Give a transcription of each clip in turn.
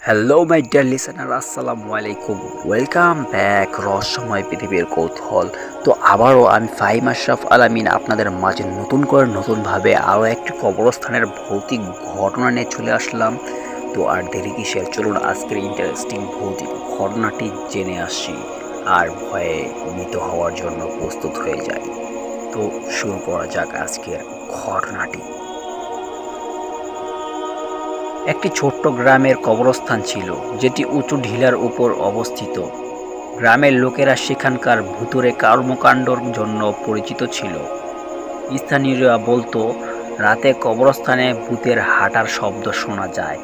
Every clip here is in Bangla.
হ্যালো মাই ডিয়ার লিসেনার, আসসালামু আলাইকুম। ওয়েলকাম ব্যাক রহস্যময় পৃথিবীর কৌতূহল। তো আবারও আমি ফাহিম আশরাফ আলামিন আপনাদের মাঝে নতুনভাবে আরও একটি কবরস্থানের ভৌতিক ঘটনা নিয়ে চলে আসলাম। তো আর দেরি কিসের, চলুন আজকের ইন্টারেস্টিং ভৌতিক ঘটনাটি জেনে আসি আর ভয়ে মৃত হওয়ার জন্য প্রস্তুত হয়ে যাই। তো শুরু করা যাক আজকের ঘটনাটি। একটি ছোট্ট গ্রামের কবরস্থান ছিল, যেটি উঁচু ঢিলার উপর অবস্থিত। গ্রামের লোকেরা সেখানকার ভূতুড়ে কর্মকাণ্ডর জন্য পরিচিত ছিল। স্থানীয়রা বলতো, রাতে কবরস্থানে ভূতের হাঁটার শব্দ শোনা যায়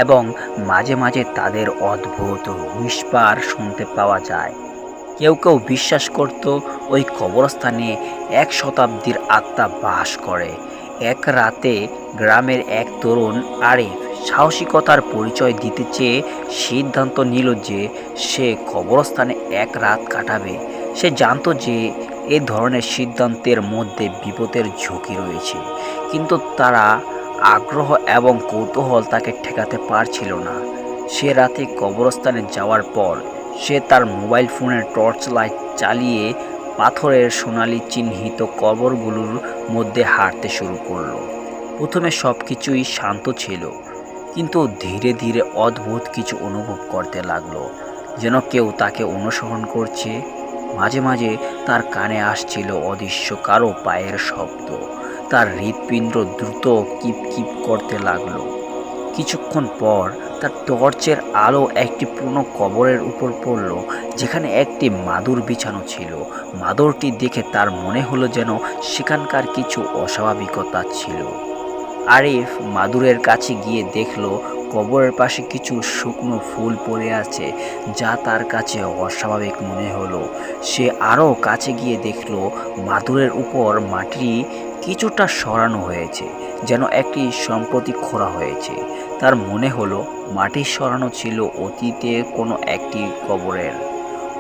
এবং মাঝে মাঝে তাদের অদ্ভুত হুইসপার শুনতে পাওয়া যায়। কেউ কেউ বিশ্বাস করত ওই কবরস্থানে এক শতাব্দীর আত্মা বাস করে। এক রাতে গ্রামের এক তরুণ আরিফ সাহসিকতার পরিচয় দিতে চেয়ে সিদ্ধান্ত নিল যে সে কবরস্থানে এক রাত কাটাবে। সে জানতো যে এ ধরনের সিদ্ধান্তের মধ্যে বিপদের ঝুঁকি রয়েছে, কিন্তু তারা আগ্রহ এবং কৌতূহল তাকে ঠেকাতে পারছিল না। সে রাতে কবরস্থানে যাওয়ার পর সে তার মোবাইল ফোনের টর্চ লাইট চালিয়ে পাথরের সোনালি চিহ্নিত কবরগুলোর মধ্যে হাঁটতে শুরু করলো। প্রথমে সব কিছুই শান্ত ছিল, কিন্তু ধীরে ধীরে অদ্ভুত কিছু অনুভব করতে লাগলো, যেন কেউ তাকে অনুসরণ করছে। মাঝে মাঝে তার কানে আসছিল অদৃশ্য কারো পায়ের শব্দ। তার হৃৎপিণ্ড দ্রুত কিপ কিপ করতে লাগলো। কিছুক্ষণ পর তার টর্চের আলো একটি পুরনো কবরের উপর পড়ল, যেখানে একটি মাদুর বিছানো ছিল। মাদুরটি দেখে তার মনে হলো যেন সেখানকার কিছু অস্বাভাবিকতা ছিল। আরিফ মাদুরের কাছে গিয়ে দেখল কবরের পাশে কিছু শুকনো ফুল পড়ে আছে, যা তার কাছে অস্বাভাবিক মনে হলো। সে আরও কাছে গিয়ে দেখল মাদুরের উপর মাটি কিছুটা সরানো হয়েছে, যেন একটি সম্প্রতি খোঁড়া হয়েছে। তার মনে হলো মাটি সরানো ছিল অতীতে কোনো একটি কবরের।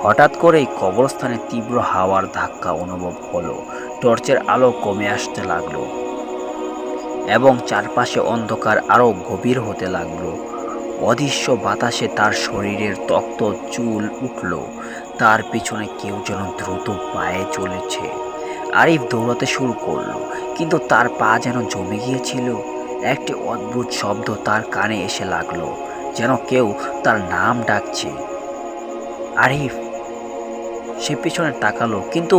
হঠাৎ করেই কবরস্থানে তীব্র হাওয়ার ধাক্কা অনুভব হলো। টর্চের আলো কমে আসতে লাগলো এবং চারপাশে অন্ধকার আরও গভীর হতে লাগলো। অদৃশ্য বাতাসে তার শরীরের তপ্ত চুল উঠল। তার পিছনে কেউ যেন দ্রুত পায়ে চলেছে। আরিফ দৌড়াতে শুরু করলো, কিন্তু তার পা যেন জমে গিয়েছিল। একটি অদ্ভুত শব্দ তার কানে এসে লাগলো, যেন কেউ তার নাম ডাকছে। আরিফ সে পিছনে তাকালো, কিন্তু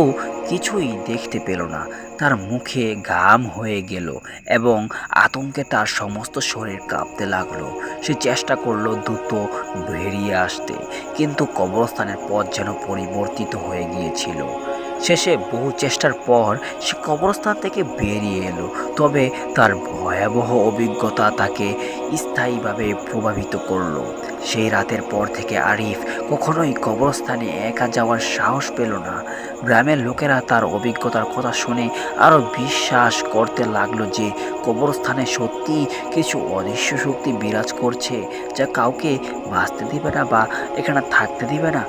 কিছুই দেখতে পেল না। তার মুখে ঘাম হয়ে গেল এবং আতঙ্কে তার সমস্ত শরীর কাঁপতে লাগলো। সে চেষ্টা করলো দ্রুত বেরিয়ে আসতে, কিন্তু কবরস্থানের পথ যেন পরিবর্তিত হয়ে গিয়েছিল। শেষে বহু চেষ্টার পর সে কবরস্থান থেকে বেরিয়ে এলো, তবে তার ভয়াবহ অভিজ্ঞতা তাকে স্থায়ীভাবে প্রভাবিত করলো। সেই রাতের পর থেকে আরিফ কখনোই কবরস্থানে একা যাওয়ার সাহস পেল না। গ্রামের লোকেরা তার অভিজ্ঞতার কথা শুনে আরও বিশ্বাস করতে লাগলো যে কবরস্থানে সত্যি কিছু অদৃশ্য শক্তি বিরাজ করছে, যা কাউকে বাঁচতে দিবে না বা এখানে থাকতে দিবে না।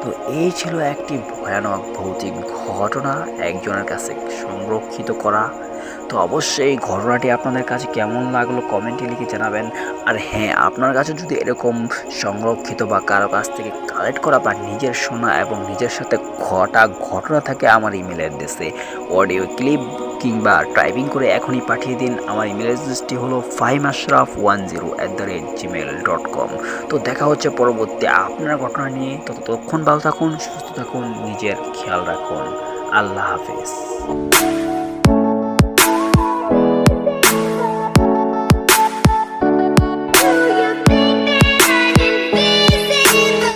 তো এই ছিল একটি ভয়ানক ভৌতিক ঘটনা একজনের কাছে সংরক্ষিত করা। তো অবশ্যই ঘটনাটি আপনাদের কাছে কেমন লাগলো কমেন্টে লিখে জানাবেন। আর হ্যাঁ, আপনার কাছে যদি এরকম সংরক্ষিত বা কারো কাছ থেকে কালেক্ট করা বা নিজের শোনা এবং নিজের সাথে ঘটা ঘটনা থাকে, আমার ইমেল অ্যাড্রেসে অডিও ক্লিপ কিংবা টাইপিং করে এখনই পাঠিয়ে দিন। আমার ইমেল অ্যাড্রেসটি হলো fahimashraf10@gmail.com। তো দেখা হচ্ছে পরবর্তী আপনার ঘটনা নিয়ে। ততক্ষণ ভালো থাকুন, সুস্থ থাকুন, নিজের খেয়াল রাখুন। আল্লাহ হাফেজ।